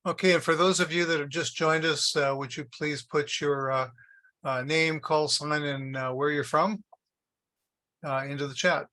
Okay, and for those of you that have just joined us, would you please put your name, call sign, and where you're from into the chat?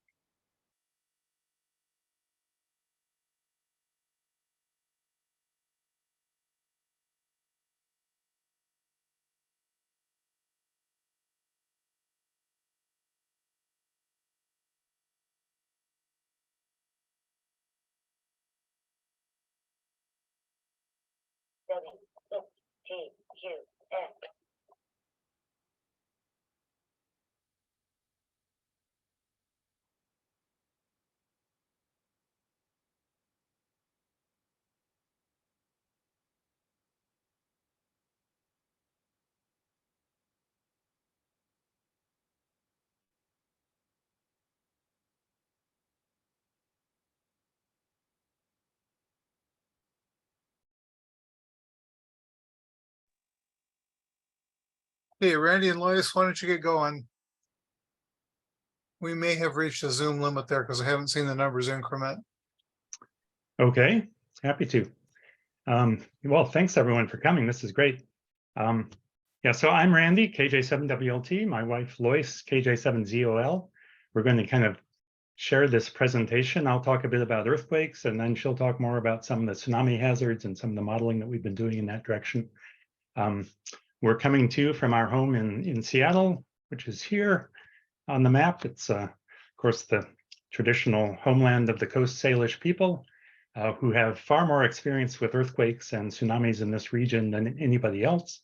Hey, Randy and Lois, why don't you get going? We may have reached a Zoom limit there because I haven't seen the numbers increment. Okay, happy to. Well, thanks everyone for coming. This is great. Yeah, so I'm Randy, KJ7WLT, my wife Lois, KJ7ZOL. We're going to kind of share this presentation. I'll talk a bit about earthquakes, and then she'll talk more about some of the tsunami hazards and some of the modeling that we've been doing in that direction. We're coming to you from our home in Seattle, which is here on the map. It's, of course, the traditional homeland of the Coast Salish people, who have far more experience with earthquakes and tsunamis in this region than anybody else.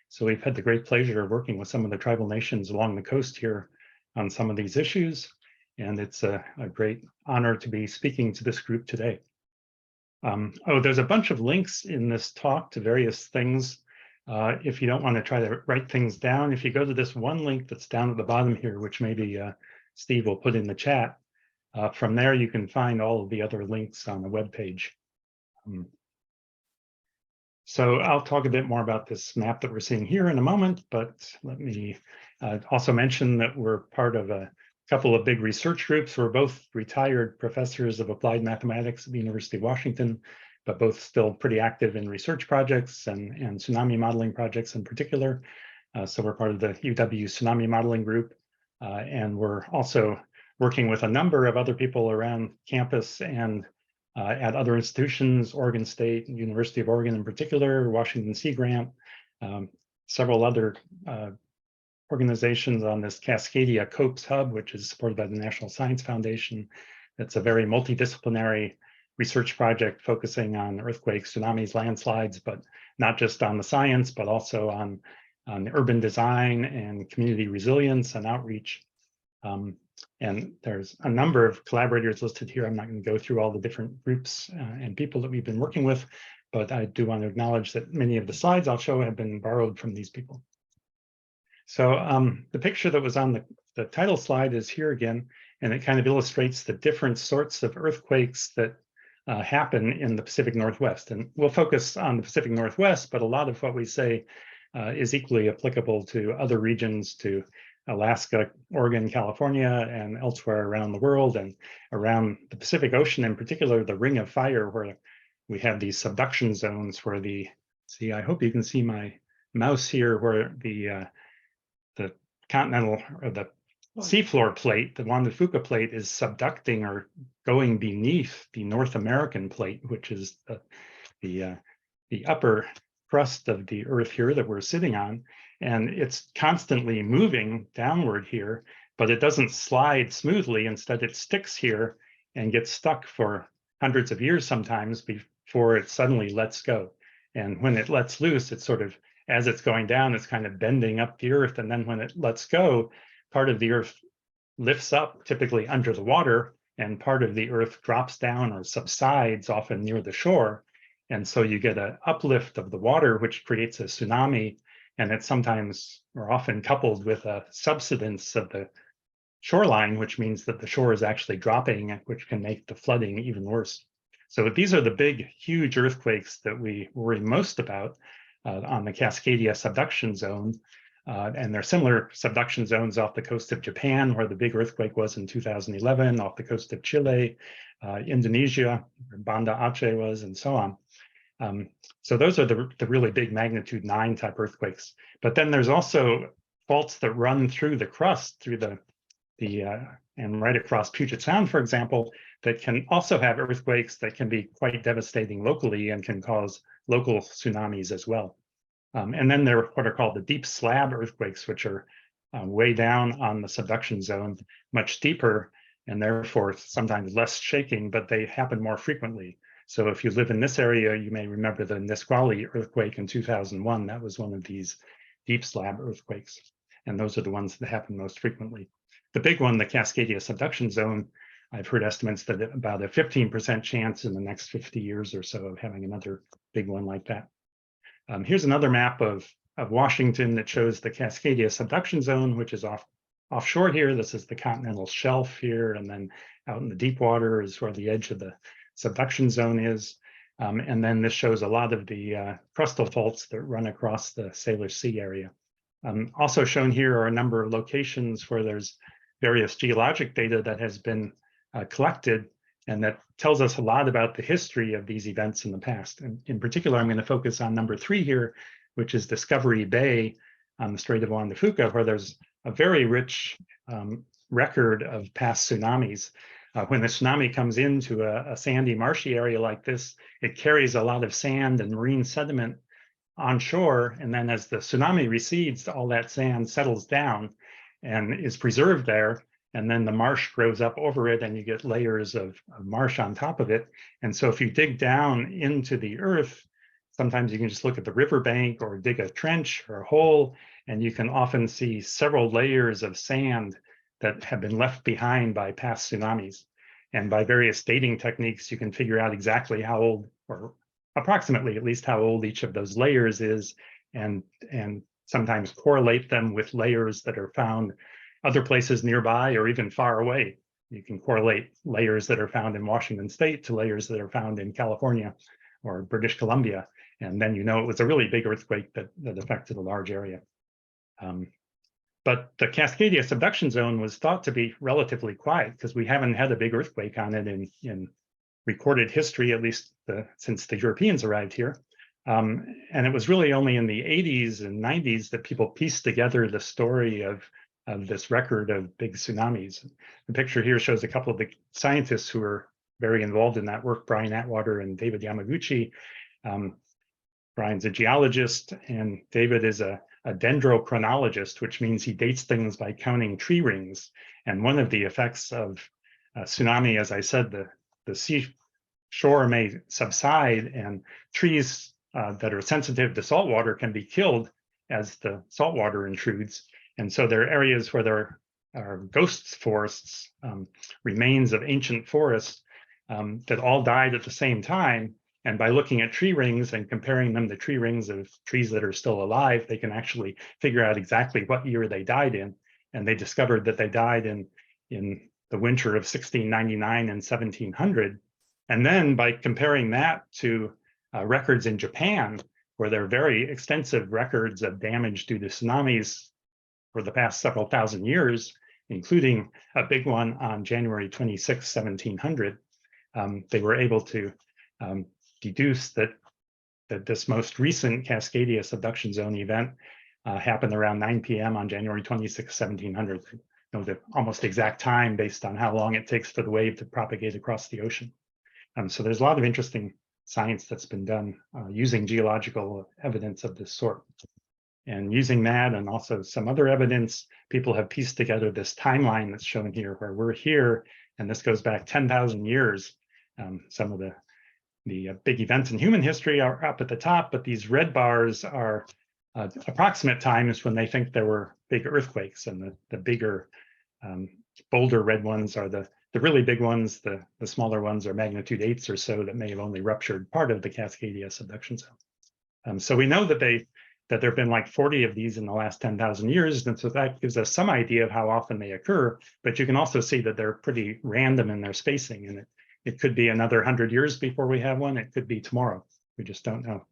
So we've had the great pleasure of working with some of the tribal nations along the coast here on some of these issues. And it's a great honor to be speaking to this group today. There's a bunch of links in this talk to various things. If you don't want to try to write things down, if you go to this one link that's down at the bottom here, which maybe Steve will put in the chat, from there you can find all of the other links on the web page. So I'll talk a bit more about this map that we're seeing here in a moment, but let me also mention that we're part of a couple of big research groups. We're both retired professors of applied mathematics at the University of Washington, but both still pretty active in research projects and tsunami modeling projects in particular. So we're part of the UW Tsunami Modeling Group, and we're also working with a number of other people around campus and at other institutions, Oregon State, University of Oregon in particular, Washington Sea Grant, several other organizations on this Cascadia COPES hub, which is supported by the National Science Foundation. It's a very multidisciplinary research project focusing on earthquakes, tsunamis, landslides, but not just on the science, but also on urban design and community resilience and outreach. And there's a number of collaborators listed here. I'm not going to go through all the different groups and people that we've been working with, but I do want to acknowledge that many of the slides I'll show have been borrowed from these people. So the picture that was on the title slide is here again, and it kind of illustrates the different sorts of earthquakes that happen in the Pacific Northwest. And we'll focus on the Pacific Northwest, but a lot of what we say is equally applicable to other regions, to Alaska, Oregon, California, and elsewhere around the world, and around the Pacific Ocean in particular, the Ring of Fire, where we have these subduction zones where I hope you can see my mouse here, where the continental or the seafloor plate, the Juan de Fuca plate, is subducting or going beneath the North American plate, which is the upper crust of the Earth here that we're sitting on. And it's constantly moving downward here, but it doesn't slide smoothly. Instead, it sticks here and gets stuck for hundreds of years sometimes before it suddenly lets go. And when it lets loose, it's sort of, as it's going down, it's kind of bending up the Earth. And then when it lets go, part of the Earth lifts up, typically under the water, and part of the Earth drops down or subsides, often near the shore. And so you get an uplift of the water, which creates a tsunami. And it's sometimes or often coupled with a subsidence of the shoreline, which means that the shore is actually dropping, which can make the flooding even worse. So these are the big, huge earthquakes that we worry most about on the Cascadia subduction zone. And there are similar subduction zones off the coast of Japan, where the big earthquake was in 2011, off the coast of Chile, Indonesia, where Banda Aceh was, and so on. So those are the really big magnitude 9 type earthquakes. But then there's also faults that run through the crust, through the and right across Puget Sound, for example, that can also have earthquakes that can be quite devastating locally and can cause local tsunamis as well. And then there are what are called the deep slab earthquakes, which are way down on the subduction zone, much deeper, and therefore sometimes less shaking, but they happen more frequently. So if you live in this area, you may remember the Nisqually earthquake in 2001. That was one of these deep slab earthquakes. And those are the ones that happen most frequently. The big one, the Cascadia subduction zone, I've heard estimates that about a 15% chance in the next 50 years or so of having another big one like that. Here's another map of Washington that shows the Cascadia subduction zone, which is offshore here. This is the continental shelf here, and then out in the deep water is where the edge of the subduction zone is. And then this shows a lot of the crustal faults that run across the Salish Sea area. Also shown here are a number of locations where there's various geologic data that has been collected, and that tells us a lot about the history of these events in the past. And in particular, I'm going to focus on number 3 here, which is Discovery Bay on the Strait of Juan de Fuca, where there's a very rich record of past tsunamis. When the tsunami comes into a sandy, marshy area like this, it carries a lot of sand and marine sediment onshore, and then as the tsunami recedes, all that sand settles down and is preserved there, and then the marsh grows up over it, and you get layers of marsh on top of it. And so if you dig down into the earth, sometimes you can just look at the riverbank or dig a trench or a hole, and you can often see several layers of sand that have been left behind by past tsunamis. And by various dating techniques, you can figure out exactly how old, or approximately at least how old each of those layers is, and sometimes correlate them with layers that are found other places nearby or even far away. You can correlate layers that are found in Washington State to layers that are found in California or British Columbia. And then you know it was a really big earthquake that affected a large area. But the Cascadia subduction zone was thought to be relatively quiet because we haven't had a big earthquake on it in recorded history, at least since the Europeans arrived here. And it was really only in the 80s and 90s that people pieced together the story of this record of big tsunamis. The picture here shows a couple of the scientists who were very involved in that work, Brian Atwater and David Yamaguchi. Brian's a geologist, and David is a dendrochronologist, which means he dates things by counting tree rings. And one of the effects of a tsunami, as I said, the sea shore may subside, and trees that are sensitive to salt water can be killed as the salt water intrudes. And so there are areas where there are ghost forests, remains of ancient forests that all died at the same time. And by looking at tree rings and comparing them to tree rings of trees that are still alive, they can actually figure out exactly what year they died in. And they discovered that they died in the winter of 1699 and 1700. And then by comparing that to records in Japan, where there are very extensive records of damage due to tsunamis for the past several thousand years, including a big one on January 26, 1700, they were able to deduce that this most recent Cascadia subduction zone event happened around 9 p.m. on January 26, 1700. You know, the almost exact time based on how long it takes for the wave to propagate across the ocean. So there's a lot of interesting science that's been done using geological evidence of this sort. And using that and also some other evidence, people have pieced together this timeline that's shown here, where we're here, and this goes back 10,000 years. Some of the big events in human history are up at the top, but these red bars are approximate times when they think there were big earthquakes, and the bigger, bolder red ones are the really big ones. The smaller ones are magnitude 8s or so that may have only ruptured part of the Cascadia subduction zone. So we know that there have been like 40 of these in the last 10,000 years, and so that gives us some idea of how often they occur. But you can also see that they're pretty random in their spacing, and it could be another 100 years before we have one. It could be tomorrow. We just don't know.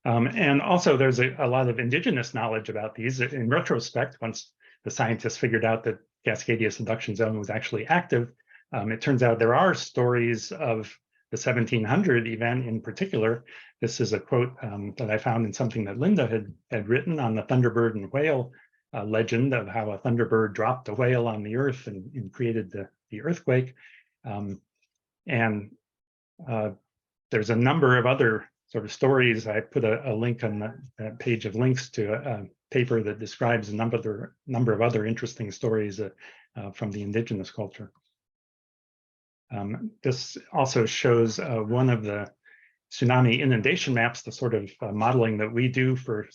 And also, there's a lot of indigenous knowledge about these. In retrospect, once the scientists figured out that Cascadia subduction zone was actually active, it turns out there are stories of the 1700 event in particular. This is a quote that I found in something that Linda had written on the Thunderbird and whale legend of how a thunderbird dropped a whale on the earth and created the earthquake. There's a number of other sort of stories. I put a link on that page of links to a paper that describes a number of other interesting stories from the indigenous culture. This also shows one of the tsunami inundation maps. The sort of modeling that we do for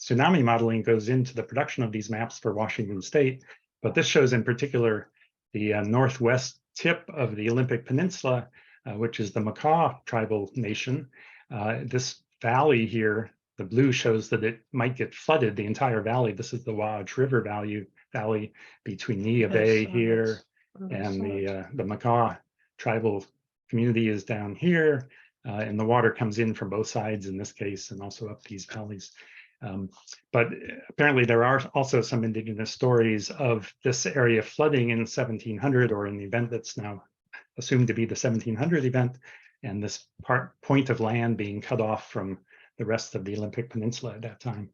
tsunami modeling goes into the production of these maps for Washington State. But this shows in particular the northwest tip of the Olympic Peninsula, which is the Makah tribal nation. This valley here, the blue, shows that it might get flooded, the entire valley. This is the Waj River valley between Nia Bay here and the Makah tribal community is down here. And the water comes in from both sides in this case, and also up these valleys. But apparently there are also some indigenous stories of this area flooding in 1700, or in the event that's now assumed to be the 1700 event, and this point of land being cut off from the rest of the Olympic Peninsula at that time.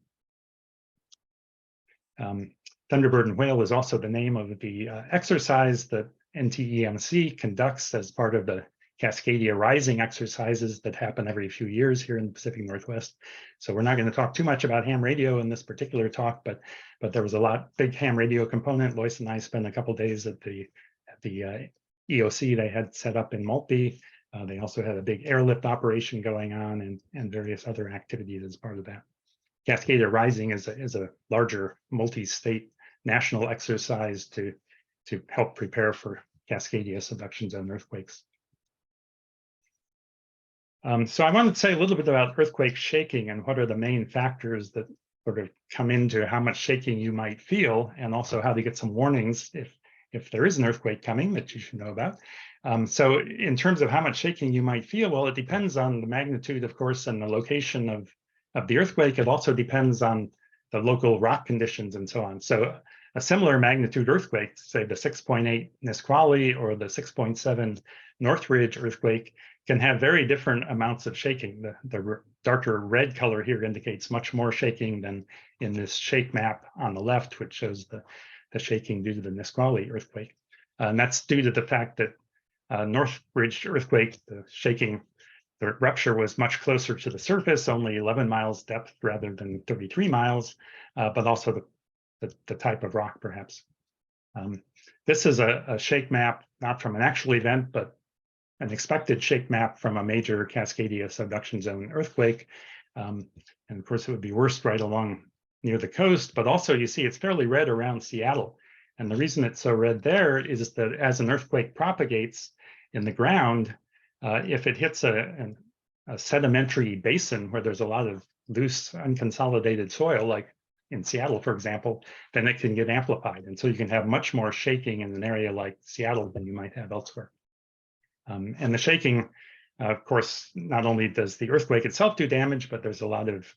Thunderbird and Whale is also the name of the exercise that NTEMC conducts as part of the Cascadia Rising exercises that happen every few years here in the Pacific Northwest. So we're not going to talk too much about ham radio in this particular talk, but there was a big ham radio component. Lois and I spent a couple days at the EOC they had set up in Maltby. They also had a big airlift operation going on and various other activities as part of that. Cascadia Rising is a larger multi-state national exercise to help prepare for Cascadia subduction zone earthquakes. So I wanted to say a little bit about earthquake shaking and what are the main factors that sort of come into how much shaking you might feel, and also how to get some warnings if there is an earthquake coming that you should know about. So in terms of how much shaking you might feel, well, it depends on the magnitude, of course, and the location of the earthquake. It also depends on the local rock conditions and so on. So a similar magnitude earthquake, say the 6.8 Nisqually or the 6.7 Northridge earthquake, can have very different amounts of shaking. The darker red color here indicates much more shaking than in this shake map on the left, which shows the shaking due to the Nisqually earthquake. And that's due to the fact that Northridge earthquake, the rupture was much closer to the surface, only 11 miles depth rather than 33 miles, but also the type of rock, perhaps. This is a shake map, not from an actual event, but an expected shake map from a major Cascadia subduction zone earthquake. And of course, it would be worst right along near the coast, but also you see it's fairly red around Seattle. And the reason it's so red there is that as an earthquake propagates in the ground, if it hits a sedimentary basin where there's a lot of loose, unconsolidated soil, like in Seattle, for example, then it can get amplified. And so you can have much more shaking in an area like Seattle than you might have elsewhere. And the shaking, of course, not only does the earthquake itself do damage, but there's a lot of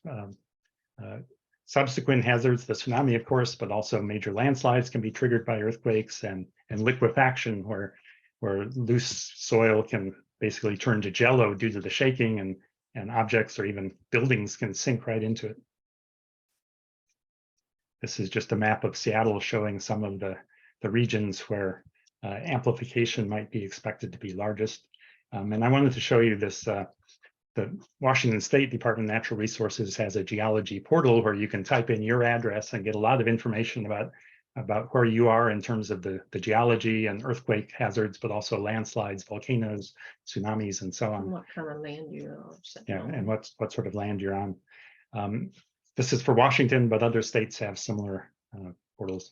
subsequent hazards, the tsunami, of course, but also major landslides can be triggered by earthquakes, and liquefaction, where loose soil can basically turn to jello due to the shaking, and objects or even buildings can sink right into it. This is just a map of Seattle showing some of the regions where amplification might be expected to be largest. And I wanted to show you this. The Washington State Department of Natural Resources has a geology portal where you can type in your address and get a lot of information about where you are in terms of the geology and earthquake hazards, but also landslides, volcanoes, tsunamis, and so on. And what kind of land you're on. Yeah, and what sort of land you're on. This is for Washington, but other states have similar portals.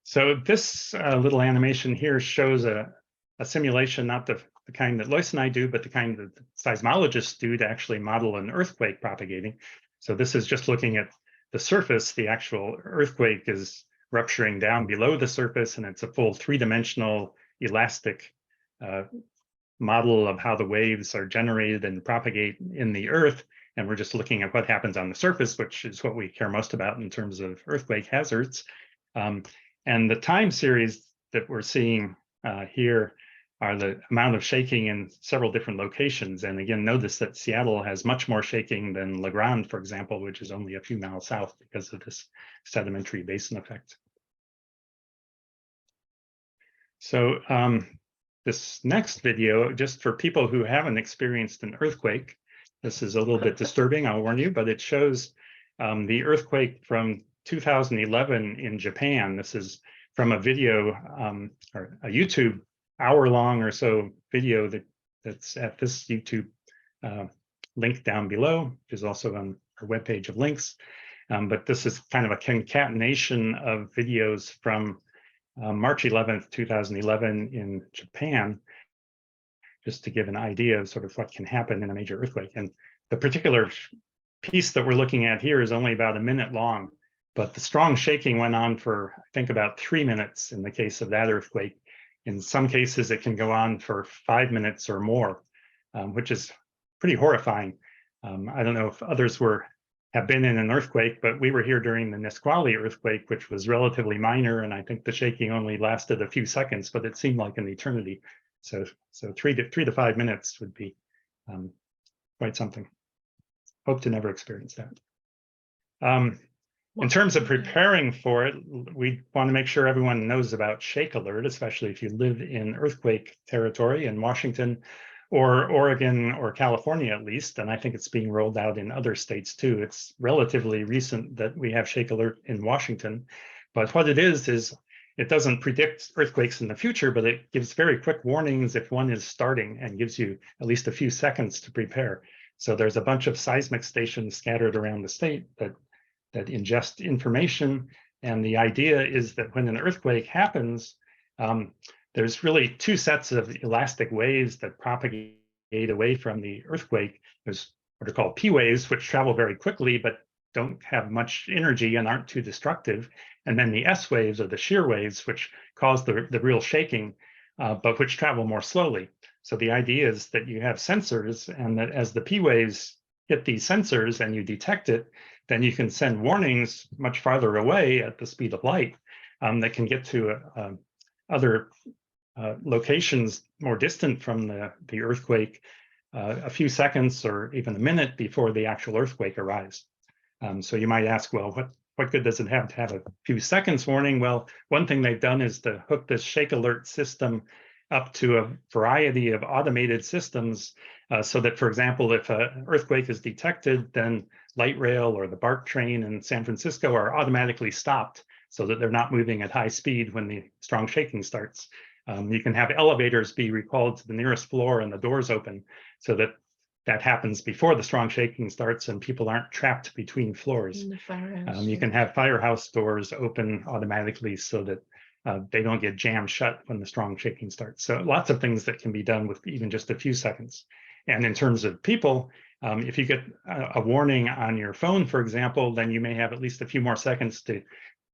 So this little animation here shows a simulation, not the kind that Lois and I do, but the kind that seismologists do to actually model an earthquake propagating. So this is just looking at the surface. The actual earthquake is rupturing down below the surface, and it's a full three-dimensional elastic model of how the waves are generated and propagate in the earth. And we're just looking at what happens on the surface, which is what we care most about in terms of earthquake hazards. And the time series that we're seeing here are the amount of shaking in several different locations. And again, notice that Seattle has much more shaking than La Grande, for example, which is only a few miles south because of this sedimentary basin effect. So this next video, just for people who haven't experienced an earthquake, this is a little bit disturbing, I'll warn you, but it shows the earthquake from 2011 in Japan. This is from a video or a YouTube hour-long or so video that's at this YouTube link down below, which is also on our webpage of links. But this is kind of a concatenation of videos from March 11th, 2011 in Japan, just to give an idea of sort of what can happen in a major earthquake. And the particular piece that we're looking at here is only about a minute long, but the strong shaking went on for, I think, about 3 minutes in the case of that earthquake. In some cases, it can go on for 5 minutes or more, which is pretty horrifying. I don't know if others have been in an earthquake, but we were here during the Nisqually earthquake, which was relatively minor, and I think the shaking only lasted a few seconds, but it seemed like an eternity. So 3 to 5 minutes would be quite something. Hope to never experience that. In terms of preparing for it, we want to make sure everyone knows about Shake Alert, especially if you live in earthquake territory in Washington or Oregon or California at least, and I think it's being rolled out in other states too. It's relatively recent that we have Shake Alert in Washington, but what it is it doesn't predict earthquakes in the future, but it gives very quick warnings if one is starting and gives you at least a few seconds to prepare. So there's a bunch of seismic stations scattered around the state that ingest information. And the idea is that when an earthquake happens, there's really 2 sets of elastic waves that propagate away from the earthquake. There's what are called P waves, which travel very quickly, but don't have much energy and aren't too destructive. And then the S waves are the shear waves, which cause the real shaking, but which travel more slowly. So the idea is that you have sensors, and that as the P waves hit these sensors and you detect it, then you can send warnings much farther away at the speed of light that can get to other locations more distant from the earthquake a few seconds or even a minute before the actual earthquake arrives. So you might ask, well, what good does it have to have a few seconds warning? Well, one thing they've done is to hook this Shake Alert system up to a variety of automated systems so that, for example, if an earthquake is detected, then light rail or the BART train in San Francisco are automatically stopped so that they're not moving at high speed when the strong shaking starts. You can have elevators be recalled to the nearest floor and the doors open so that happens before the strong shaking starts and people aren't trapped between floors. You can have firehouse doors open automatically so that they don't get jammed shut when the strong shaking starts. So lots of things that can be done with even just a few seconds. And in terms of people, if you get a warning on your phone, for example, then you may have at least a few more seconds to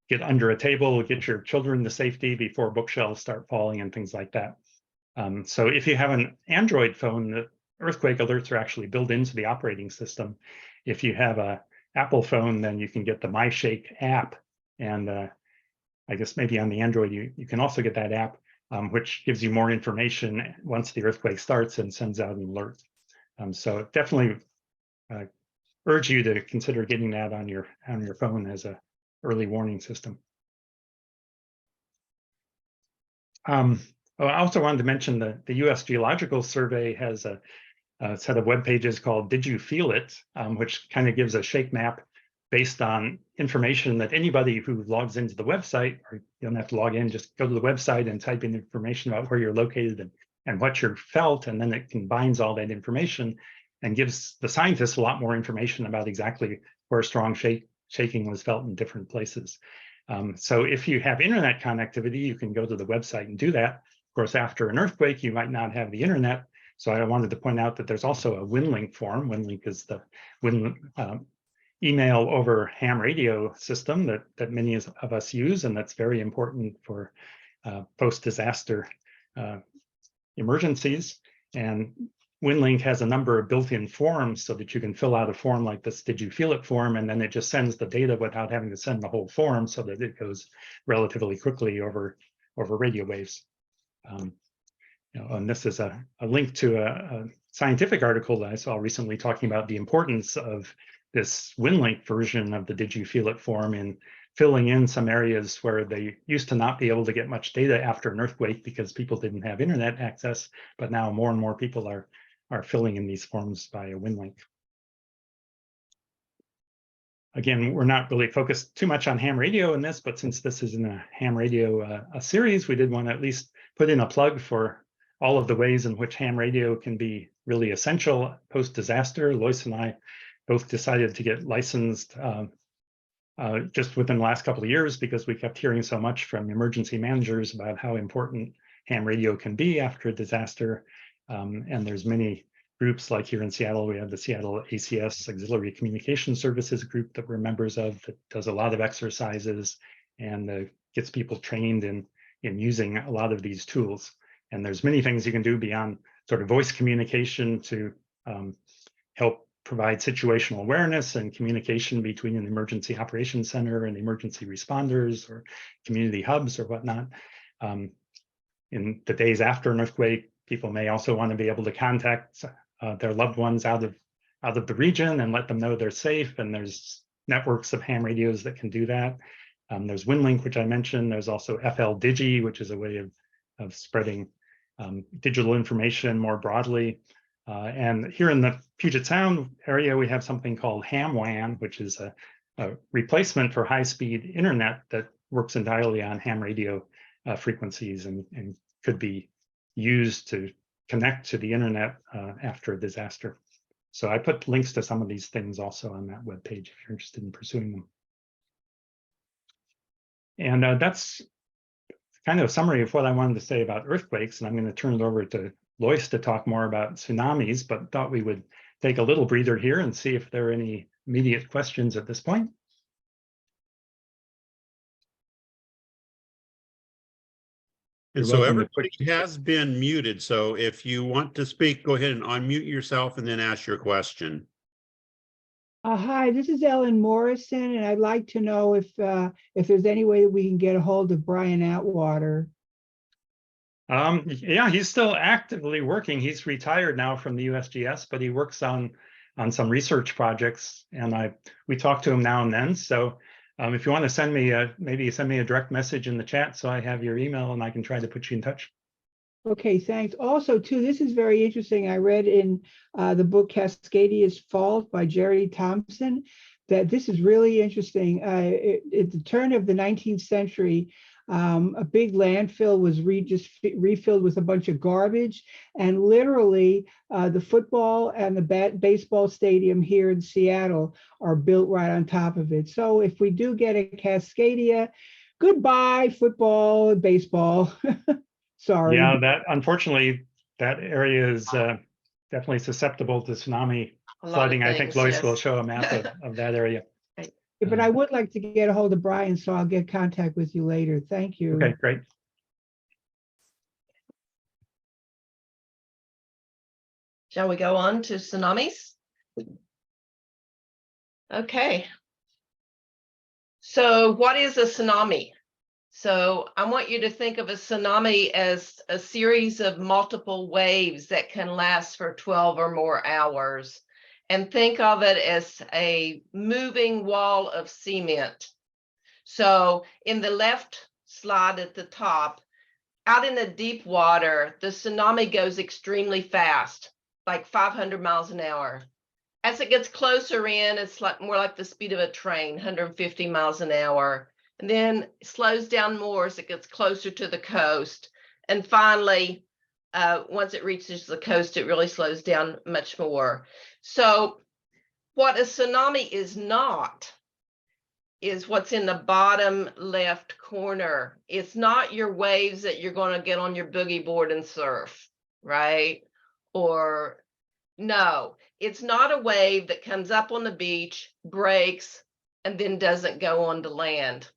get under a table, get your children to safety before bookshelves start falling and things like that. So if you have an Android phone, the earthquake alerts are actually built into the operating system. If you have an Apple phone, then you can get the MyShake app. And I guess maybe on the Android, you can also get that app, which gives you more information once the earthquake starts and sends out an alert. So definitely urge you to consider getting that on your phone as an early warning system. I also wanted to mention that the U.S. Geological Survey has a set of web pages called Did You Feel It, which kind of gives a shake map based on information that anybody who logs into the website, or you don't have to log in, just go to the website and type in information about where you're located and what you're felt, and then it combines all that information and gives the scientists a lot more information about exactly where strong shaking was felt in different places. So if you have internet connectivity, you can go to the website and do that. Of course, after an earthquake, you might not have the internet. So I wanted to point out that there's also a WinLink form. WinLink is the email over ham radio system that many of us use, and that's very important for post-disaster emergencies. And WinLink has a number of built-in forms so that you can fill out a form like this Did You Feel It form, and then it just sends the data without having to send the whole form so that it goes relatively quickly over radio waves. And this is a link to a scientific article that I saw recently talking about the importance of this WinLink version of the Did You Feel It form in filling in some areas where they used to not be able to get much data after an earthquake because people didn't have internet access, but now more and more people are filling in these forms via WinLink. Again, we're not really focused too much on ham radio in this, but since this is in a ham radio a series, we did want to at least put in a plug for all of the ways in which ham radio can be really essential post-disaster. Lois and I both decided to get licensed just within the last couple of years because we kept hearing so much from emergency managers about how important ham radio can be after a disaster. And there's many groups like here in Seattle, we have the Seattle ACS Auxiliary Communication Services group that we're members of that does a lot of exercises and gets people trained in using a lot of these tools. And there's many things you can do beyond sort of voice communication to help provide situational awareness and communication between an emergency operations center and emergency responders or community hubs or whatnot. In the days after an earthquake, people may also want to be able to contact their loved ones out of the region and let them know they're safe. And there's networks of ham radios that can do that. There's WinLink, which I mentioned. There's also FL Digi, which is a way of spreading digital information more broadly. And here in the Puget Sound area, we have something called HamWAN, which is a replacement for high-speed internet that works entirely on ham radio frequencies and could be used to connect to the internet after a disaster. So I put links to some of these things also on that webpage if you're interested in pursuing them. And that's kind of a summary of what I wanted to say about earthquakes. And I'm going to turn it over to Lois to talk more about tsunamis, but thought we would take a little breather here and see if there are any immediate questions at this point. And so everybody has been muted. So if you want to speak, go ahead and unmute yourself and then ask your question. Hi, this is Ellen Morrison, and I'd like to know if there's any way that we can get a hold of Brian Atwater. Yeah, he's still actively working. He's retired now from the USGS, but he works on some research projects, and we talk to him now and then. So if you want to send me maybe send me a direct message in the chat so I have your email and I can try to put you in touch. Okay, thanks. Also, too, this is very interesting. I read in the book Cascadia's Fault by Jerry Thompson that this is really interesting. At the turn of the 19th century, a big landfill was just refilled with a bunch of garbage, and literally the football and the baseball stadium here in Seattle are built right on top of it. So if we do get a Cascadia, goodbye football and baseball. Sorry. Yeah, that unfortunately that area is definitely susceptible to tsunami flooding. I think Lois will show a map of that area. But I would like to get a hold of Brian, so I'll get contact with you later. Thank you. Okay, great. Shall we go on to tsunamis? Okay. So what is a tsunami? So I want you to think of a tsunami as a series of multiple waves that can last for 12 or more hours. And think of it as a moving wall of cement. So in the left slide at the top, out in the deep water, the tsunami goes extremely fast, like 500 miles an hour. As it gets closer in, it's like more like the speed of a train, 150 miles an hour. And then it slows down more as it gets closer to the coast. And finally, once it reaches the coast, it really slows down much more. So what a tsunami is not is what's in the bottom left corner. It's not your waves that you're going to get on your boogie board and surf, right? Or no, it's not a wave that comes up on the beach, breaks, and then doesn't go on to land.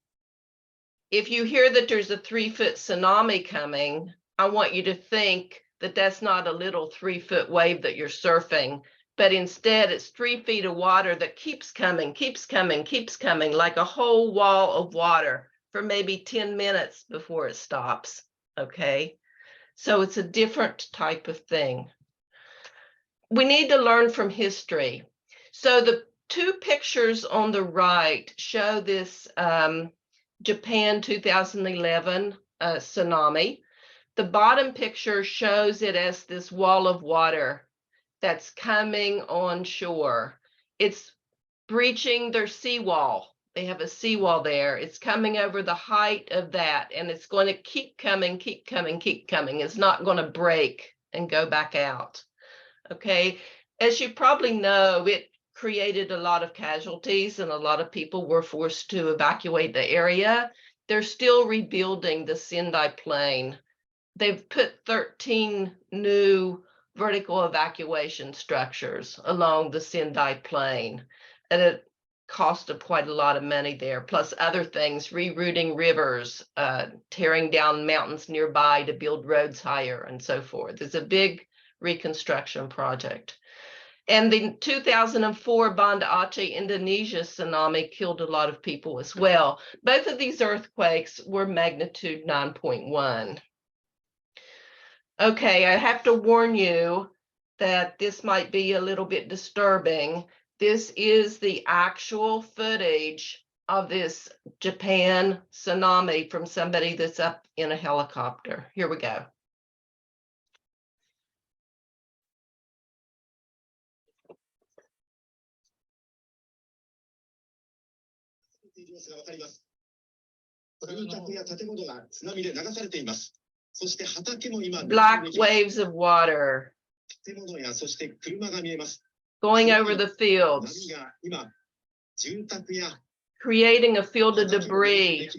If you hear that there's a 3-foot tsunami coming, I want you to think that that's not a little 3-foot wave that you're surfing, but instead it's 3 feet of water that keeps coming, keeps coming, keeps coming, like a whole wall of water for maybe 10 minutes before it stops, okay? So it's a different type of thing. We need to learn from history. So the two pictures on the right show this Japan 2011 tsunami. The bottom picture shows it as this wall of water that's coming on shore. It's breaching their seawall. They have a seawall there. It's coming over the height of that, and it's going to keep coming, keep coming, keep coming. It's not going to break and go back out. Okay, as you probably know, it created a lot of casualties and a lot of people were forced to evacuate the area. They're still rebuilding the Sendai Plain. They've put 13 new vertical evacuation structures along the Sendai Plain at a cost of quite a lot of money there, plus other things, rerouting rivers, tearing down mountains nearby to build roads higher and so forth. It's a big reconstruction project. And the 2004 Banda Aceh, Indonesia tsunami killed a lot of people as well. Both of these earthquakes were magnitude 9.1. Okay, I have to warn you that this might be a little bit disturbing. This is the actual footage of this Japan tsunami from somebody that's up in a helicopter. Here we go. Black waves of water going over the fields, creating a field of debris.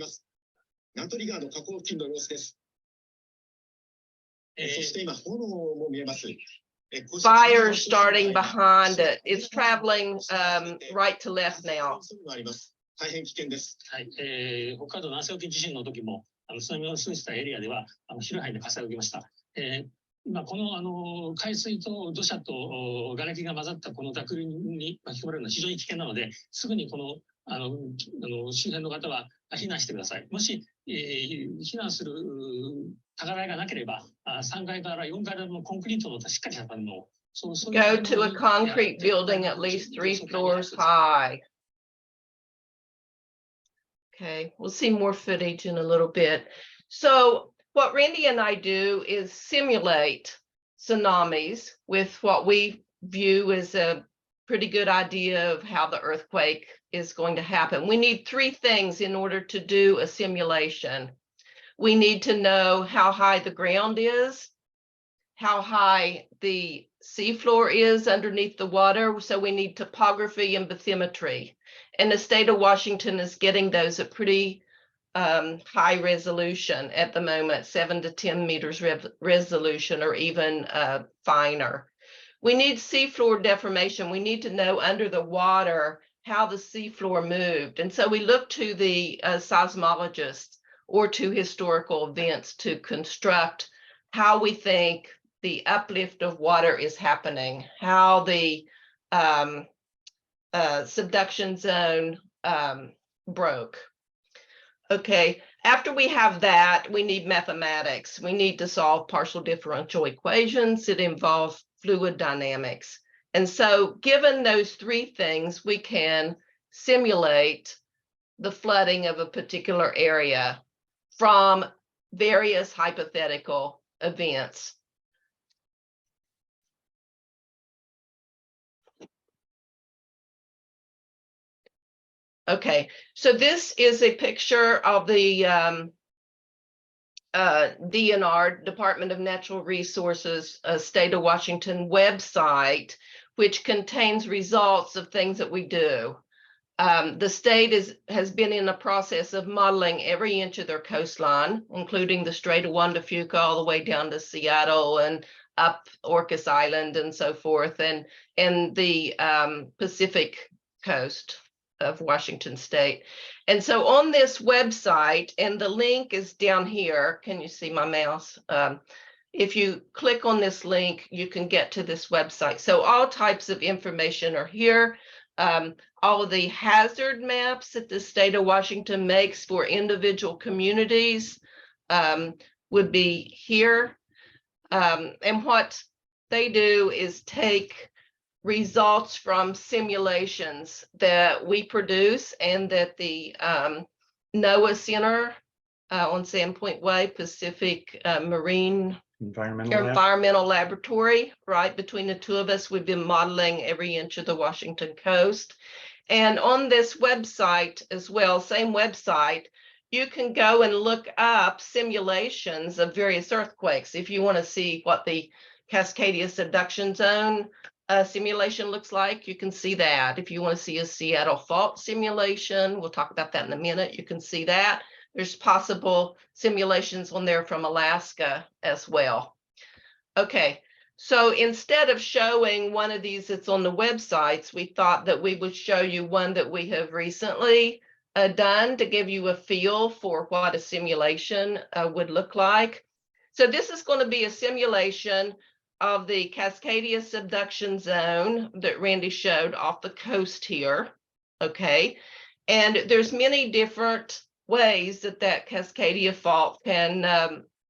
Fire starting behind it. It's traveling right to left now. 大変危険です。はい、北海道南西沖地震の時も津波の住んでたエリアでは広い範囲で火災が起きました。今この海水と土砂と瓦礫が混ざったこの濁流に巻き込まれるのは非常に危険なので、すぐにこの周辺の方は避難してください。もし、避難する高台がなければ3階から4階のコンクリートのしっかりした建物を。Go to a concrete building at least 3 floors high. Okay, we'll see more footage in a little bit. So what Randy and I do is simulate tsunamis with what we view as a pretty good idea of how the earthquake is going to happen. We need 3 things in order to do a simulation. We need to know how high the ground is, how high the seafloor is underneath the water. So we need topography and bathymetry. And the state of Washington is getting those at pretty high resolution at the moment, 7 to 10 meters resolution, or even finer. We need seafloor deformation. We need to know under the water how the seafloor moved. And so we look to the seismologists or to historical events to construct how we think the uplift of water is happening, how the subduction zone broke. Okay, after we have that, we need mathematics. We need to solve partial differential equations that involve fluid dynamics. And so given those 3 things, we can simulate the flooding of a particular area from various hypothetical events. Okay, so this is a picture of the DNR, Department of Natural Resources, State of Washington website, which contains results of things that we do. The state has been in a process of modeling every inch of their coastline, including the Strait of Juan de Fuca all the way down to Seattle and up Orcas Island and so forth, and the Pacific coast of Washington state. And so on this website, and the link is down here, can you see my mouse? If you click on this link, you can get to this website. So all types of information are here. All of the hazard maps that the state of Washington makes for individual communities would be here. And what they do is take results from simulations that we produce and that the NOAA Center on Sandpoint Way, Pacific Marine Environmental lab. Laboratory, right? Between the two of us, we've been modeling every inch of the Washington coast. And on this website as well, same website, you can go and look up simulations of various earthquakes. If you want to see what the Cascadia subduction zone simulation looks like, you can see that. If you want to see a Seattle fault simulation, we'll talk about that in a minute, you can see that. There's possible simulations on there from Alaska as well. Okay, so instead of showing one of these that's on the websites, we thought that we would show you one that we have recently done to give you a feel for what a simulation would look like. So this is going to be a simulation of the Cascadia subduction zone that Randy showed off the coast here. Okay, and there's many different ways that Cascadia fault can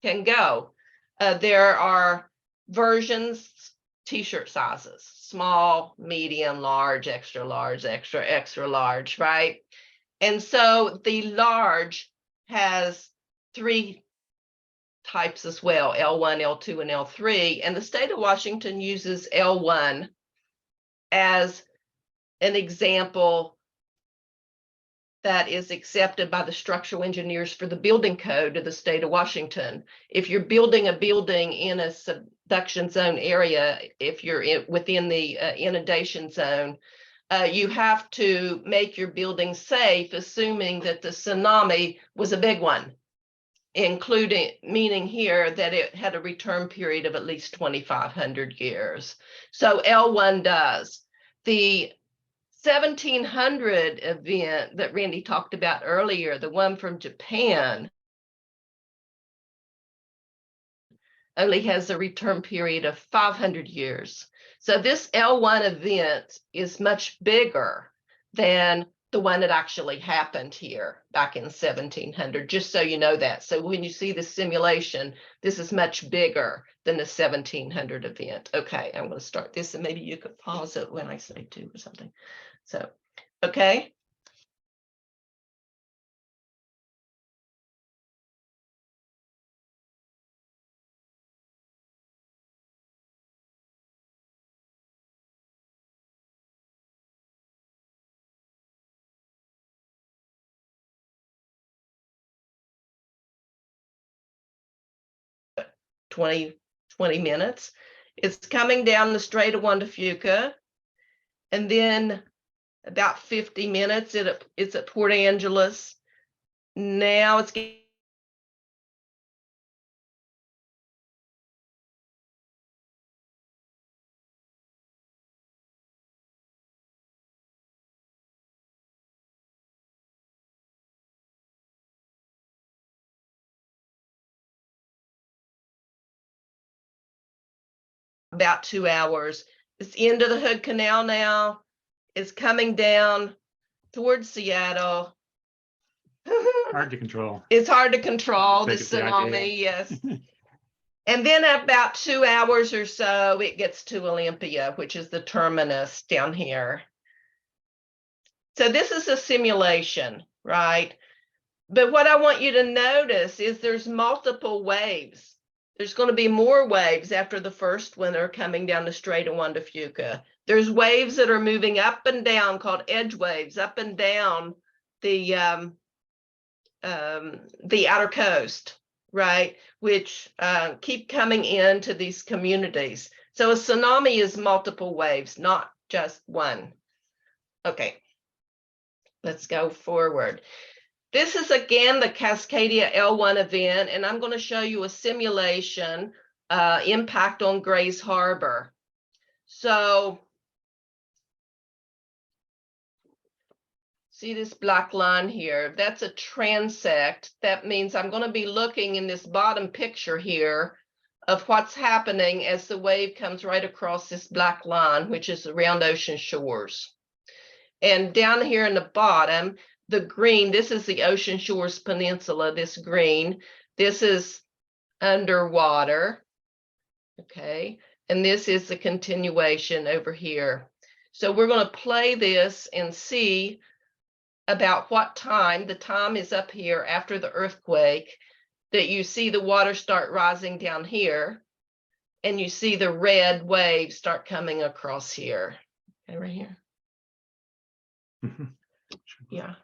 go. There are versions, t-shirt sizes, small, medium, large, extra, extra large, right? And so the large has 3 types as well, L1, L2, and L3. And the state of Washington uses L1 as an example that is accepted by the structural engineers for the building code of the state of Washington. If you're building a building in a subduction zone area, if you're within the inundation zone, you have to make your building safe, assuming that the tsunami was a big one, meaning here that it had a return period of at least 2,500 years. So L1 does. The 1700 event that Randy talked about earlier, the one from Japan, only has a return period of 500 years. So this L1 event is much bigger than the one that actually happened here back in 1700, just so you know that. So when you see the simulation, this is much bigger than the 1700 event. Okay, I'm going to start this, and maybe you could pause it when I say 2 or something. So, okay. Twenty minutes. It's coming down the Strait of Juan de Fuca, and then about 50 minutes, it's at Port Angeles. Now it's getting about 2 hours. It's into the Hood Canal now. It's coming down towards Seattle. Hard to control. It's hard to control the Think it's the tsunami, idea. yes. And then about 2 hours or so, it gets to Olympia, which is the terminus down here. So this is a simulation, right? But what I want you to notice is there's multiple waves. There's going to be more waves after the first one are coming down the Strait of Juan de Fuca. There's waves that are moving up and down called edge waves, up and down the outer coast, right? Which keep coming into these communities. So a tsunami is multiple waves, not just one. Okay, let's go forward. This is again the Cascadia L1 event, and I'm going to show you a simulation impact on Grays Harbor. So see this black line here? That's a transect. That means I'm going to be looking in this bottom picture here of what's happening as the wave comes right across this black line, which is around ocean shores. And down here in the bottom, the green, this is the Ocean Shores Peninsula, this green. This is underwater. Okay, and this is the continuation over here. So we're going to play this and see about what time, the time is up here after the earthquake, that you see the water start rising down here, and you see the red waves start coming across here. Okay, right here. Mhm. Yeah.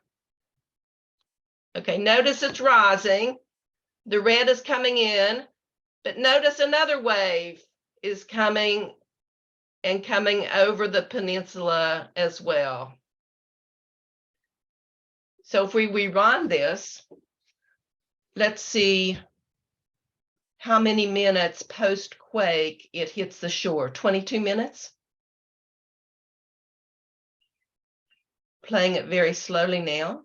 Okay, notice it's rising. The red is coming in, but notice another wave is coming and coming over the peninsula as well. So if we rerun this, let's see how many minutes post-quake it hits the shore. 22 minutes. Playing it very slowly now.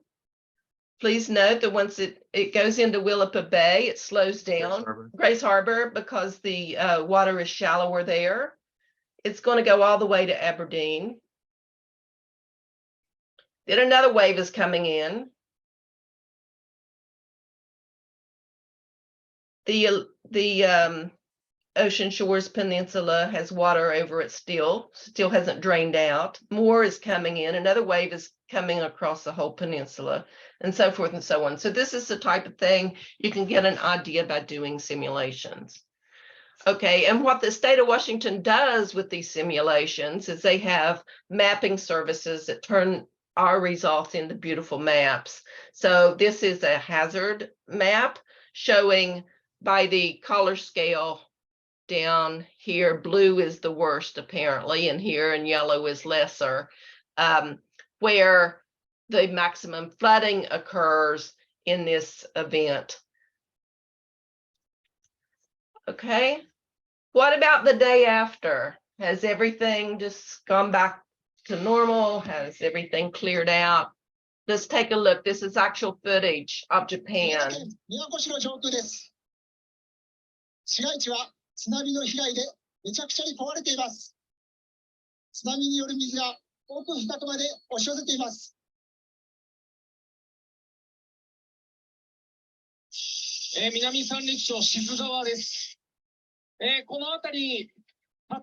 Please note that once it goes into Willapa Bay, it slows down. Grace Harbor, because the water is shallower there. It's going to go all the way to Aberdeen. Then another wave is coming in. The Ocean Shores Peninsula has water over it still hasn't drained out. More is coming in. Another wave is coming across the whole peninsula, and so forth and so on. So this is the type of thing you can get an idea by doing simulations. Okay, and what the state of Washington does with these simulations is they have mapping services that turn our results into beautiful maps. So this is a hazard map showing by the color scale down here. Blue is the worst apparently, and here, and yellow is lesser, where the maximum flooding occurs in this event. Okay, what about the day after? Has everything just gone back to normal? Has everything cleared out? Let's take a look. This is actual footage of Japan. 宮古市の上空です。市街地は津波の被害でめちゃくちゃに壊れています。津波による水が奥深くまで押し寄せています。南三陸町志津川です。この辺り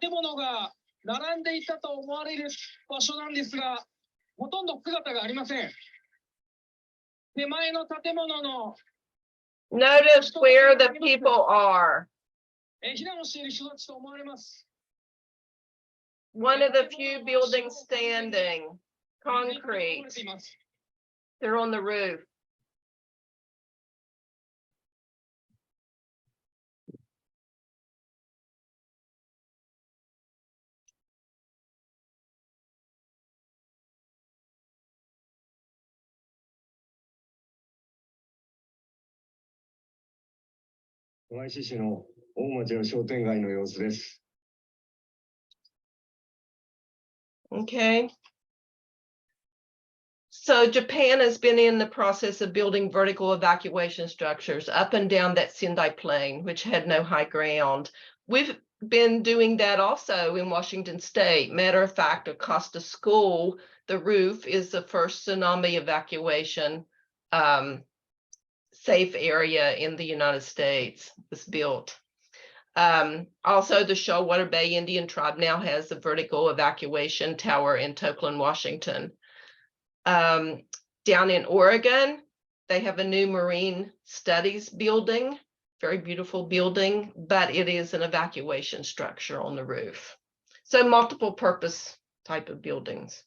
建物が並んでいたと思われる場所なんですが、ほとんど姿がありません。手前の建物の Notice where the people are. 避難をしている人たちと思われます。 One of the few buildings standing, concrete. They're on the roof. YC 市の大町の商店街の様子です。 Okay. So Japan has been in the process of building vertical evacuation structures up and down that Sendai Plain, which had no high ground. We've been doing that also in Washington State. Matter of fact, Acosta School, the roof is the first tsunami evacuation safe area in the United States. Was built. Also, the Shoalwater Bay Indian Tribe now has a vertical evacuation tower in Tokeland, Washington. Down in Oregon, they have a new marine studies building, very beautiful building, but it is an evacuation structure on the roof. So multiple purpose type of buildings.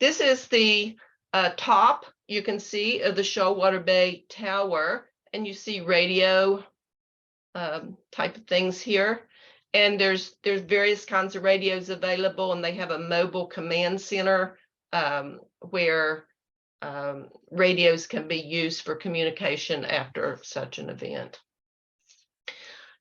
This is the top, you can see, of the Shoalwater Bay Tower, and you see radio type of things here. And there's various kinds of radios available, and they have a mobile command center where radios can be used for communication after such an event.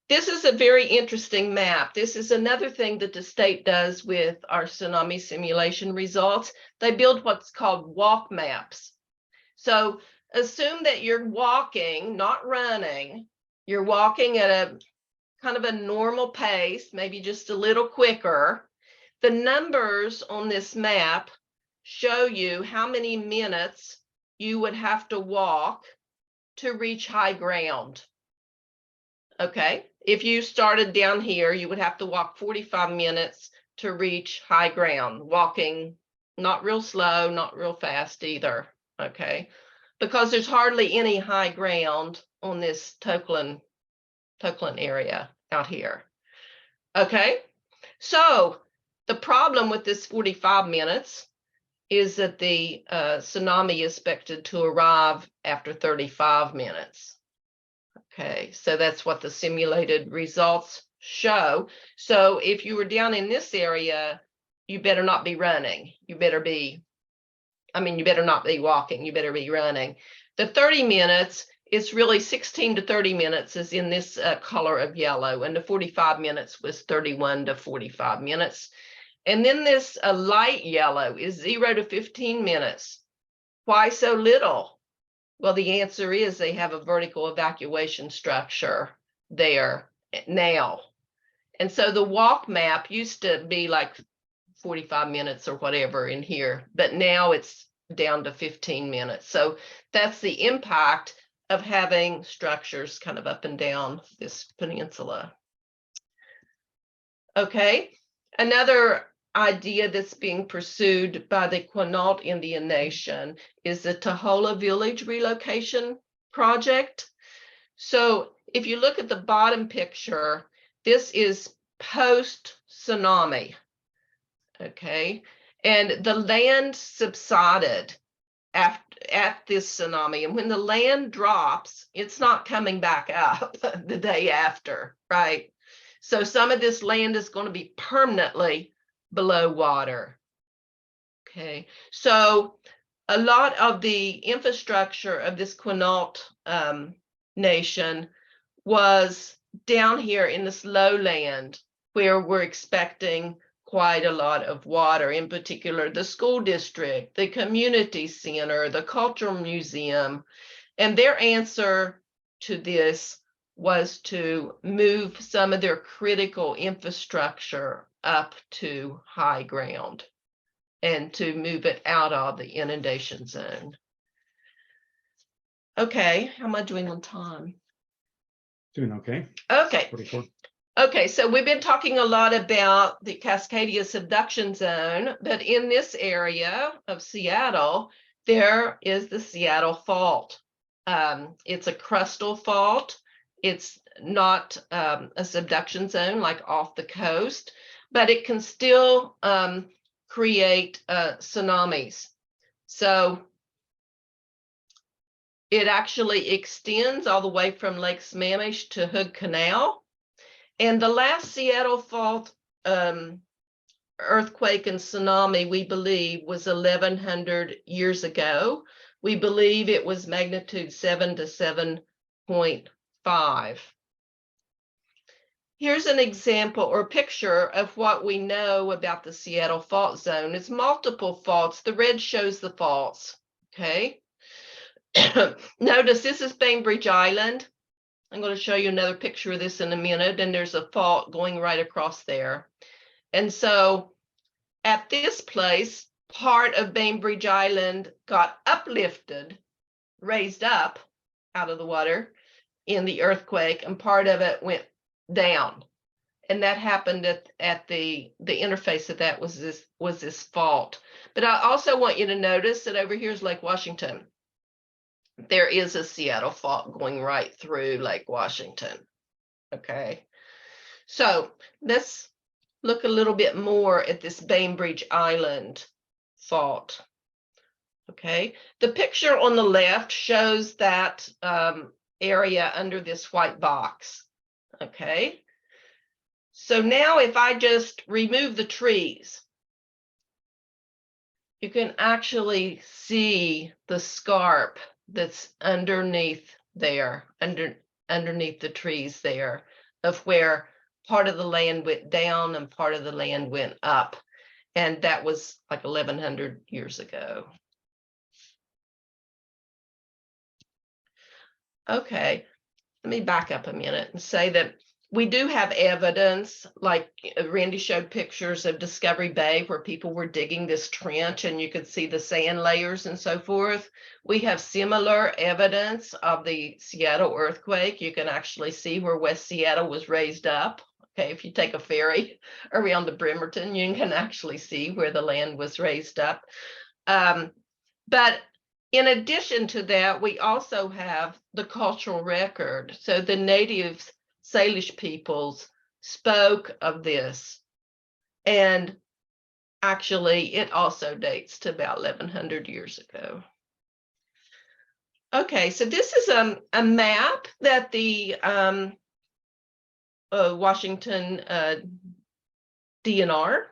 This is a very interesting map. This is another thing that the state does with our tsunami simulation results. They build what's called walk maps. So assume that you're walking, not running. You're walking at a kind of a normal pace, maybe just a little quicker. The numbers on this map show you how many minutes you would have to walk to reach high ground. Okay, if you started down here, you would have to walk 45 minutes to reach high ground, walking not real slow, not real fast either, okay? Because there's hardly any high ground on this Tokelan area out here, okay? So the problem with this 45 minutes is that the tsunami is expected to arrive after 35 minutes. Okay, so that's what the simulated results show. So if you were down in this area, you better not be running. You better be, you better not be walking. You better be running. The 30 minutes, it's really 16 to 30 minutes is in this color of yellow, and the 45 minutes was 31 to 45 minutes. And then this light yellow is 0 to 15 minutes. Why so little? Well, the answer is they have a vertical evacuation structure there now. And so the walk map used to be like 45 minutes or whatever in here, but now it's down to 15 minutes. So that's the impact of having structures kind of up and down this peninsula. Okay, another idea that's being pursued by the Quinault Indian Nation is the Tahola Village relocation project. So if you look at the bottom picture, this is post-tsunami, okay? And the land subsided at this tsunami. And when the land drops, it's not coming back up the day after, right? So some of this land is going to be permanently below water. Okay, so a lot of the infrastructure of this Quinault nation was down here in this lowland where we're expecting quite a lot of water, in particular the school district, the community center, the cultural museum. And their answer to this was to move some of their critical infrastructure up to high ground and to move it out of the inundation zone. Okay, how am I doing on time? Doing okay. Okay. 44. Okay, so we've been talking a lot about the Cascadia subduction zone, but in this area of Seattle, there is the Seattle Fault. It's a crustal fault. It's not a subduction zone like off the coast, but it can still create tsunamis. So it actually extends all the way from Lake Sammamish to Hood Canal. And the last Seattle Fault earthquake and tsunami, we believe, was 1,100 years ago. We believe it was magnitude 7 to 7.5. Here's an example or picture of what we know about the Seattle Fault Zone. It's multiple faults. The red shows the faults, okay? Notice this is Bainbridge Island. I'm going to show you another picture of this in a minute, and there's a fault going right across there. And so at this place, part of Bainbridge Island got uplifted, raised up out of the water in the earthquake, and part of it went down. And that happened at the interface of that was this fault. But I also want you to notice that over here is Lake Washington. There is a Seattle Fault going right through Lake Washington. Okay, so let's look a little bit more at this Bainbridge Island fault. Okay, the picture on the left shows that area under this white box. Okay, so now if I just remove the trees, you can actually see the scarp that's underneath there, underneath the trees there, of where part of the land went down and part of the land went up. And that was like 1,100 years ago. Okay, let me back up a minute and say that we do have evidence, like Randy showed pictures of Discovery Bay where people were digging this trench and you could see the sand layers and so forth. We have similar evidence of the Seattle earthquake. You can actually see where West Seattle was raised up. Okay, if you take a ferry around to Bremerton, you can actually see where the land was raised up. But in addition to that, we also have the cultural record. So the natives, Salish peoples, spoke of this. And actually, it also dates to about 1100 years ago. Okay, so this is a map that the Washington DNR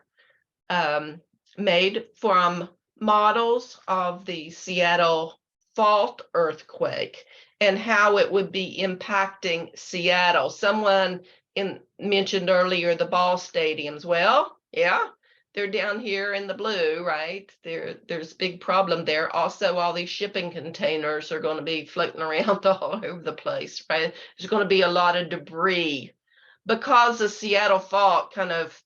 made from models of the Seattle fault earthquake and how it would be impacting Seattle. Someone mentioned earlier the ball stadiums. Well, yeah, they're down here in the blue, right? There's a big problem there. Also, all these shipping containers are going to be floating around all over the place, right? There's going to be a lot of debris because the Seattle fault kind of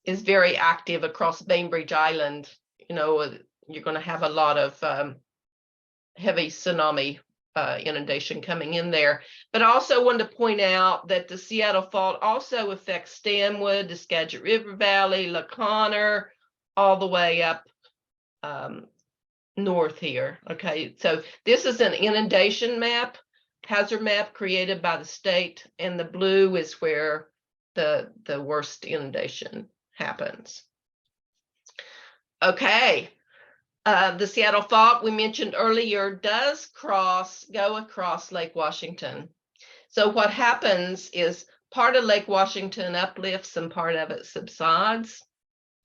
is very active across Bainbridge Island. You know, you're going to have a lot of heavy tsunami inundation coming in there. But I also wanted to point out that the Seattle fault also affects Stanwood, the Skagit River Valley, La Conner, all the way up north here. Okay, so this is an inundation map, hazard map created by the state, and the blue is where the worst inundation happens. Okay, the Seattle fault we mentioned earlier does go across Lake Washington. So what happens is part of Lake Washington uplifts and part of it subsides,